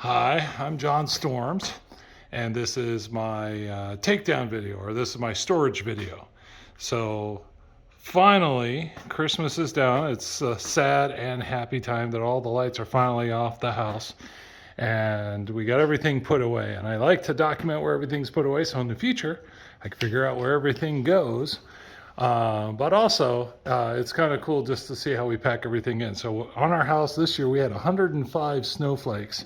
Hi, I'm John Storms, and this is my takedown video, or this is my storage video. So finally, Christmas is down. It's a sad and happy time that all the lights are finally off the house, and we got everything put away. And I like to document where everything's put away, so in the future, I can figure out where everything goes. But also, it's kind of cool just to see how we pack everything in. So on our house this year, we had 105 snowflakes.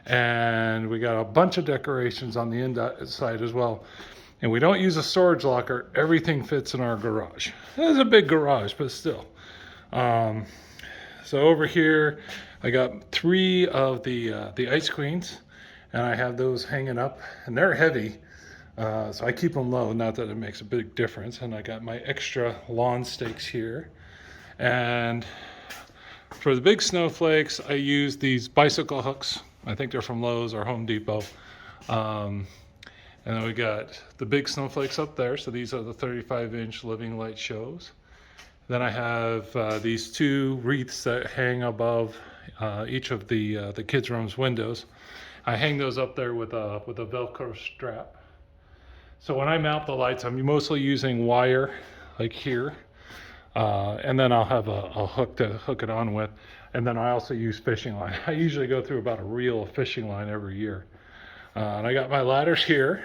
And we got a bunch of decorations on the inside as well. And we don't use a storage locker. Everything fits in our garage. It's a big garage, but still. So over here, I got 3 of the ice queens, and I have those hanging up, and they're heavy. So I keep them low, not that it makes a big difference. And I got my extra lawn stakes here. And for the big snowflakes, I use these bicycle hooks. I think they're from Lowe's or Home Depot. And then we got the big snowflakes up there. So these are the 35-inch living light shows. Then I have these 2 wreaths that hang above each of the kids' rooms' windows. I hang those up there with a Velcro strap. So when I mount the lights, I'm mostly using wire, like here. And then I'll have a hook to hook it on with. And then I also use fishing line. I usually go through about a reel of fishing line every year. And I got my ladders here.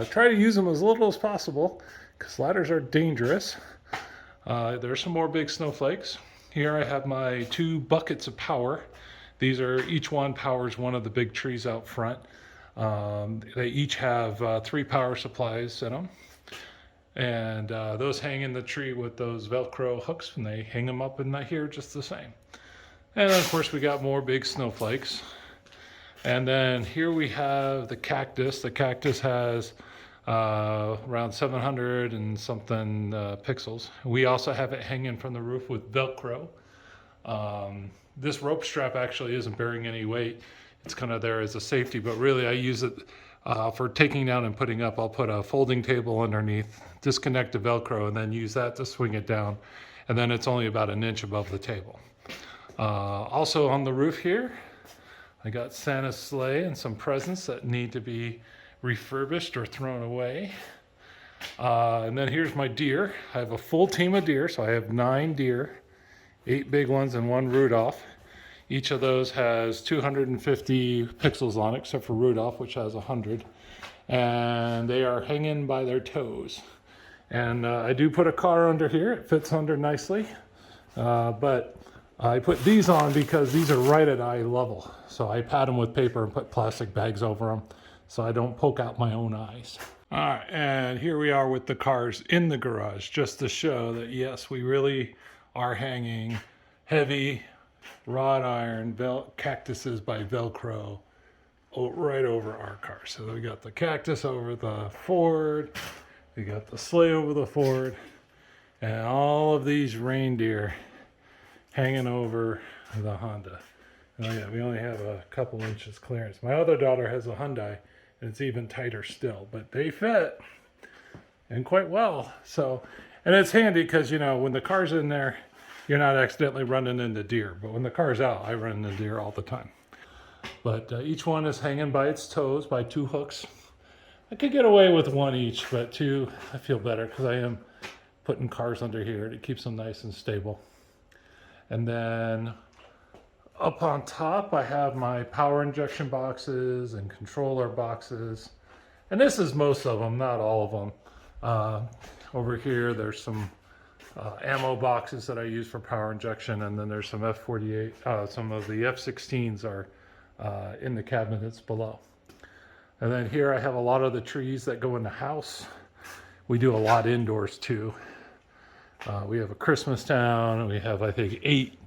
Try to use them as little as possible because ladders are dangerous. There's some more big snowflakes. Here I have my 2 buckets of power. These are, each one powers one of the big trees out front. They each have 3 power supplies in them. And those hang in the tree with those Velcro hooks, and they hang them up in here just the same. And then of course we got more big snowflakes. And then here we have the cactus. The cactus has around 700 and something pixels. We also have it hanging from the roof with Velcro. This rope strap actually isn't bearing any weight. It's kind of there as a safety, but really I use it for taking down and putting up. I'll put a folding table underneath, disconnect the Velcro, and then use that to swing it down. And then it's only about 1 inch above the table. Also on the roof here, I got Santa's sleigh and some presents that need to be refurbished or thrown away. And then here's my deer. I have a full team of deer, so I have 9 deer, 8 big ones and 1 Rudolph. Each of those has 250 pixels on it, except for Rudolph, which has 100. And they are hanging by their toes. And I do put a car under here. It fits under nicely. But I put these on because these are right at eye level. So I pad them with paper and put plastic bags over them so I don't poke out my own eyes. All right, and here we are with the cars in the garage, just to show that yes, we really are hanging heavy wrought iron cactuses by Velcro right over our car. So we got the cactus over the Ford, we got the sleigh over the Ford, and all of these reindeer hanging over the Honda. Oh yeah, we only have a couple inches clearance. My other daughter has a Hyundai, and it's even tighter still, but they fit and quite well. So, and it's handy because, you know, when the car's in there, you're not accidentally running into deer. But when the car's out, I run into deer all the time. But each one is hanging by its toes by 2 hooks. I could get away with 1 each, but 2, I feel better because I am putting cars under here. It keeps them nice and stable. And then up on top, I have my power injection boxes and controller boxes. And this is most of them, not all of them. Over here, there's some ammo boxes that I use for power injection, and then there's some F-48, some of the F-16s are in the cabinets below. And then here I have a lot of the trees that go in the house. We do a lot indoors too. We have a Christmas town, and we have, I think, 8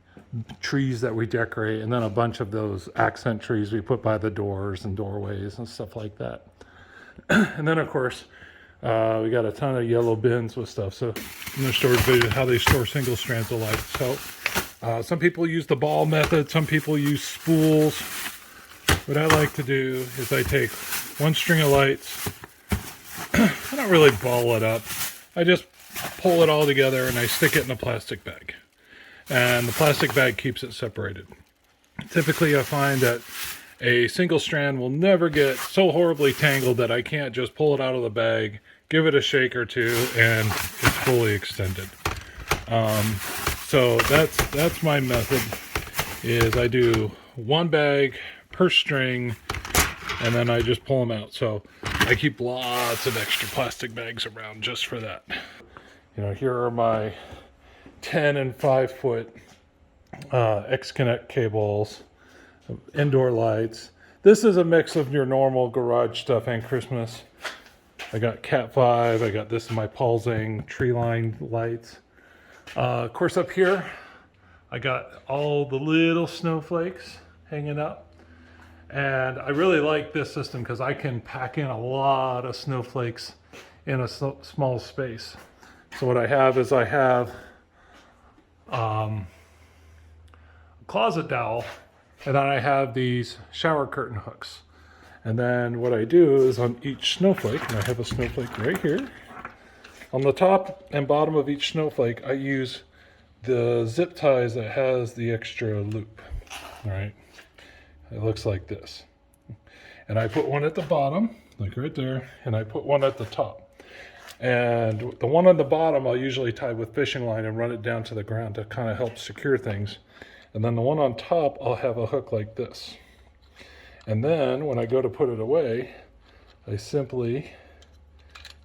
trees that we decorate, and then a bunch of those accent trees we put by the doors and doorways and stuff like that. And then, of course, we got a ton of yellow bins with stuff. So I'm going to store video how they store single strands of light. So some people use the ball method. Some people use spools. What I like to do is I take 1 string of lights. I don't really ball it up. I just pull it all together and I stick it in a plastic bag. And the plastic bag keeps it separated. Typically I find that a single strand will never get so horribly tangled that I can't just pull it out of the bag, give it a shake or two, and it's fully extended. So that's my method, is I do one bag per string, and then I just pull them out. So I keep lots of extra plastic bags around just for that. You know, here are my 10 and 5 foot X-Connect cables, indoor lights. This is a mix of your normal garage stuff and Christmas. I got Cat 5, I got this in my Paulsing tree line lights. Of course up here, I got all the little snowflakes hanging up. And I really like this system because I can pack in a lot of snowflakes in a small space. So what I have is I have a closet dowel, and then I have these shower curtain hooks. And then what I do is on each snowflake, and I have a snowflake right here, on the top and bottom of each snowflake, I use the zip ties that has the extra loop. All right. It looks like this. And I put one at the bottom, like right there, and I put one at the top. And the one on the bottom I'll usually tie with fishing line and run it down to the ground to kind of help secure things. And then the one on top, I'll have a hook like this. And then when I go to put it away, I simply,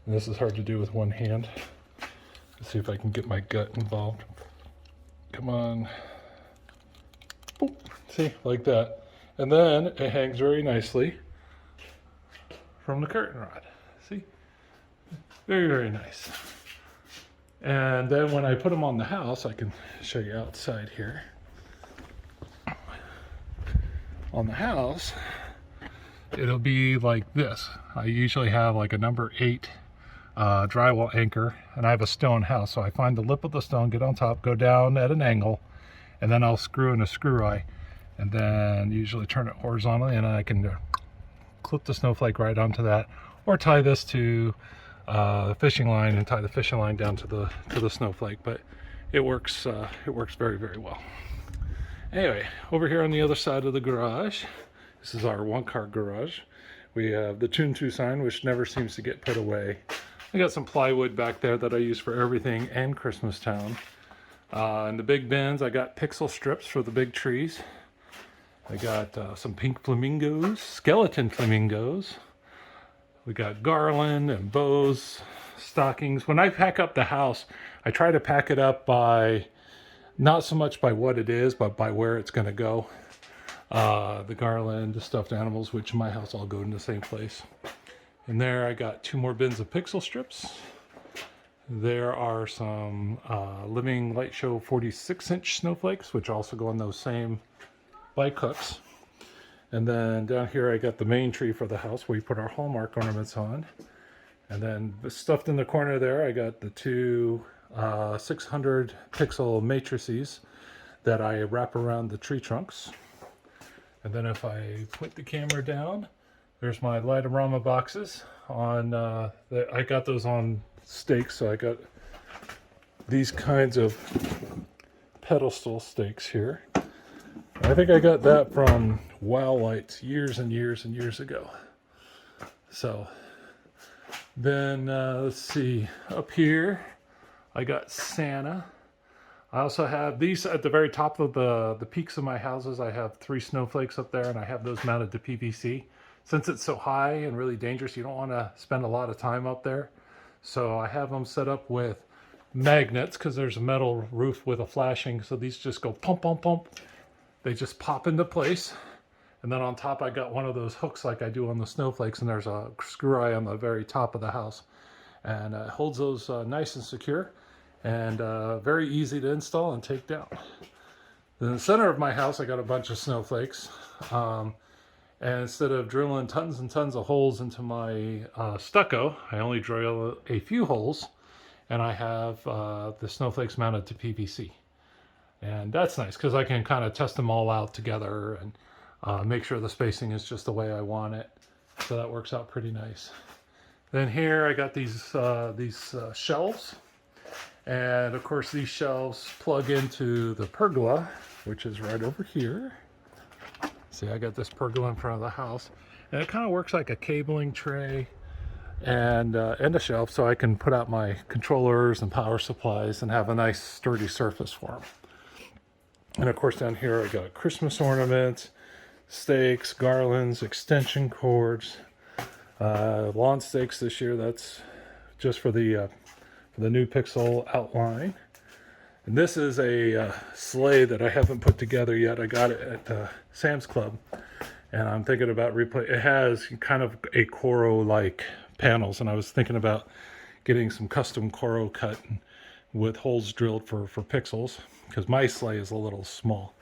and this is hard to do with one hand. Let's see if I can get my gut involved. Come on. Boop. See, like that. And then it hangs very nicely from the curtain rod. See? Very, very nice. And then when I put them on the house, I can show you outside here. On the house, it'll be like this. I usually have like a number 8 drywall anchor, and I have a stone house. So I find the lip of the stone, get on top, go down at an angle, and then I'll screw in a screw eye. And then usually turn it horizontally, and I can clip the snowflake right onto that, or tie this to the fishing line and tie the fishing line down to the snowflake. But it works very, very well. Anyway, over here on the other side of the garage, this is our one-car garage. We have the Tune 2 sign, which never seems to get put away. I got some plywood back there that I use for everything and Christmas Town. In the big bins, I got pixel strips for the big trees. I got some pink flamingos, skeleton flamingos. We got garland and bows, stockings. When I pack up the house, I try to pack it up by, not so much by what it is, but by where it's going to go. The garland, the stuffed animals, which in my house all go in the same place. And there I got 2 more bins of pixel strips. There are some Living Light Show 46-inch snowflakes, which also go on those same bike hooks. And then down here I got the main tree for the house where we put our Hallmark ornaments on. And then stuffed in the corner there I got the 2 600 pixel matrices that I wrap around the tree trunks. And then if I put the camera down, there's my Light-O-Rama boxes on I got those on stakes, so I got these kinds of pedestal stakes here. I think I got that from Wow Lights years and years and years ago. So then let's see, up here I got Santa. I also have these at the very top of the peaks of my houses. I have 3 snowflakes up there, and I have those mounted to PVC. Since it's so high and really dangerous, you don't want to spend a lot of time up there. So I have them set up with magnets because there's a metal roof with a flashing. So these just go pump, pump, pump. They just pop into place. And then on top, I got one of those hooks like I do on the snowflakes, and there's a screw eye on the very top of the house. And it holds those nice and secure, and very easy to install and take down. In the center of my house, I got a bunch of snowflakes. And instead of drilling tons and tons of holes into my stucco, I only drill a few holes, and I have the snowflakes mounted to PVC. And that's nice because I can kind of test them all out together and make sure the spacing is just the way I want it. So that works out pretty nice. Then here I got these shelves. And of course these shelves plug into the pergola, which is right over here. See, I got this pergola in front of the house, and it kind of works like a cabling tray and a shelf, so I can put out my controllers and power supplies and have a nice sturdy surface for them. And of course down here I got Christmas ornaments, stakes, garlands, extension cords, lawn stakes this year. That's just for the new Pixel outline. And this is a sleigh that I haven't put together yet. I got it at Sam's Club, and I'm thinking about it has kind of a coro-like panels, and I was thinking about getting some custom coro cut with holes drilled for pixels, because my sleigh is a little small.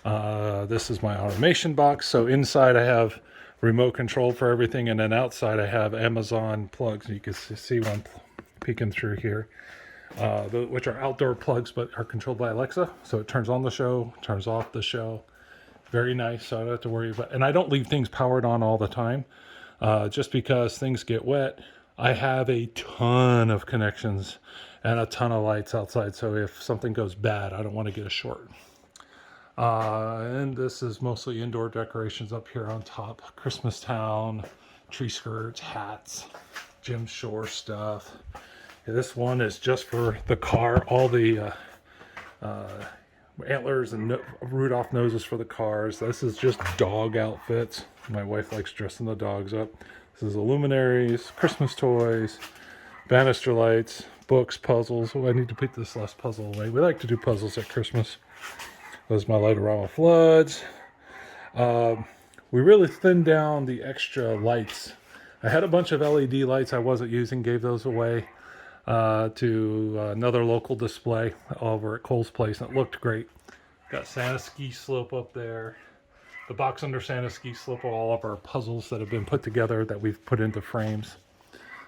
This is my automation box. So inside I have remote control for everything, and then outside I have Amazon plugs. You can see one peeking through here, which are outdoor plugs but are controlled by Alexa. So it turns on the show, turns off the show. Very nice, so I don't have to worry about. And I don't leave things powered on all the time, just because things get wet. I have a ton of connections and a ton of lights outside, so if something goes bad, I don't want to get a short. And this is mostly indoor decorations up here on top. Christmas town, tree skirts, hats, Jim Shore stuff. Yeah, this one is just for the car. All the antlers and Rudolph noses for the cars. This is just dog outfits. My wife likes dressing the dogs up. This is luminaries, Christmas toys, banister lights, books, puzzles. Oh, I need to put this last puzzle away. We like to do puzzles at Christmas. Those are my Light-O-Rama floods. We really thinned down the extra lights. I had a bunch of LED lights I wasn't using, gave those away to another local display over at Cole's Place, and it looked great. Got Santa ski slope up there. The box under Santa ski slope are all of our puzzles that have been put together that we've put into frames.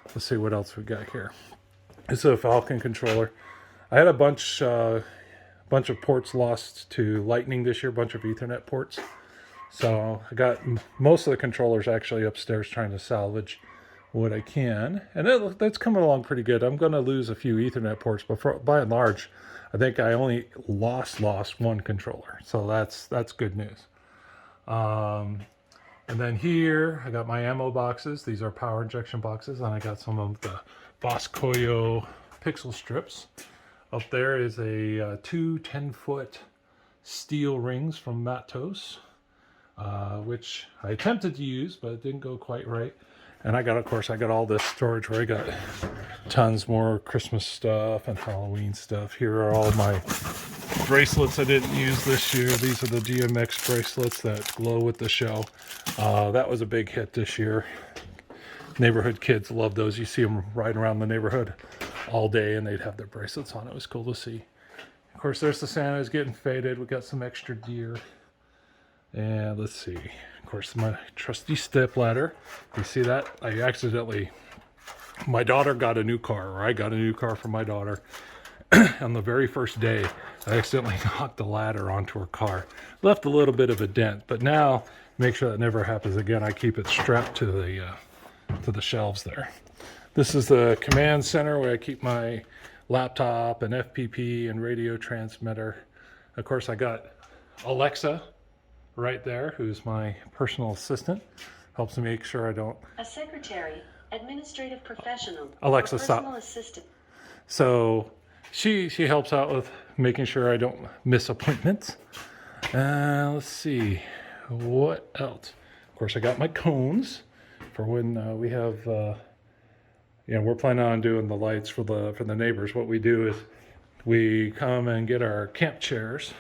Let's see what else we got here. This is a Falcon controller. I had a bunch of ports lost to lightning this year, a bunch of Ethernet ports. So I got most of the controllers actually upstairs trying to salvage what I can. And that's coming along pretty good. I'm going to lose a few Ethernet ports, but by and large, I think I only lost one controller. So that's good news. And then here I got my ammo boxes. These are power injection boxes, and I got some of the Boss Koyo pixel strips. Up there is two 10-foot steel rings from Matos, which I attempted to use, but it didn't go quite right. And of course, I got all this storage where I got tons more Christmas stuff and Halloween stuff. Here are all my bracelets I didn't use this year. These are the GMX bracelets that glow with the show. That was a big hit this year. Neighborhood kids love those. You see them riding around the neighborhood all day, and they'd have their bracelets on. It was cool to see. Of course, there's the Santa's getting faded. We got some extra deer. And let's see. Of course, my trusty step ladder. You see that? My daughter got a new car, or I got a new car for my daughter. On the very first day, I accidentally knocked the ladder onto her car. Left a little bit of a dent, but now, make sure that never happens again. I keep it strapped to the shelves there. This is the command center where I keep my laptop and FPP and radio transmitter. Of course, I got Alexa right there, who's my personal assistant. Helps me make sure I don't... A secretary, administrative professional, Alexa, personal stop. Assistant. So she helps out with making sure I don't miss appointments. Let's see, what else? Of course, I got my cones for when we have... we're planning on doing the lights for the neighbors. What we do is we come and get our camp chairs,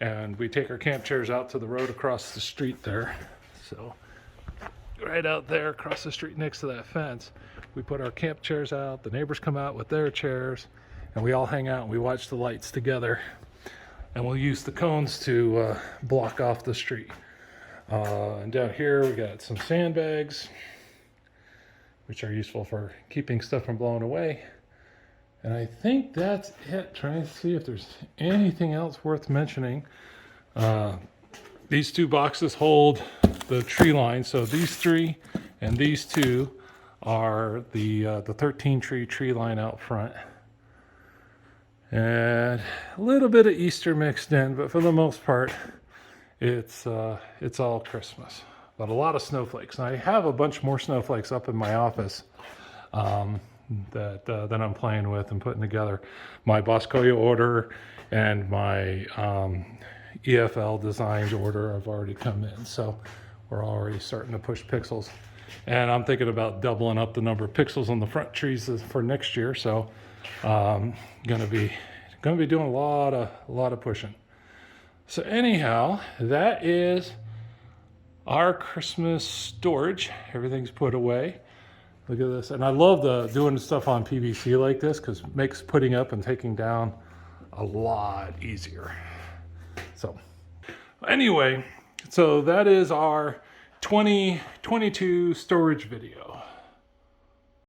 and we take our camp chairs out to the road across the street there. So right out there across the street next to that fence, we put our camp chairs out. The neighbors come out with their chairs, and we all hang out and we watch the lights together. And we'll use the cones to block off the street. And down here we got some sandbags, which are useful for keeping stuff from blowing away. And I think that's it. Trying to see if there's anything else worth mentioning. These two boxes hold the tree line. So these three and these two are the 13 tree line out front. And a little bit of Easter mixed in, but for the most part, it's all Christmas. But a lot of snowflakes. And I have a bunch more snowflakes up in my office that I'm playing with and putting together. My Boscoyo order and my EFL designed order have already come in. So we're already starting to push pixels. And I'm thinking about doubling up the number of pixels on the front trees for next year. So gonna be doing a lot of pushing. So anyhow, that is our Christmas storage. Everything's put away. Look at this. And I love doing stuff on PVC like this because it makes putting up and taking down a lot easier. So anyway, so that is our 2022 storage video.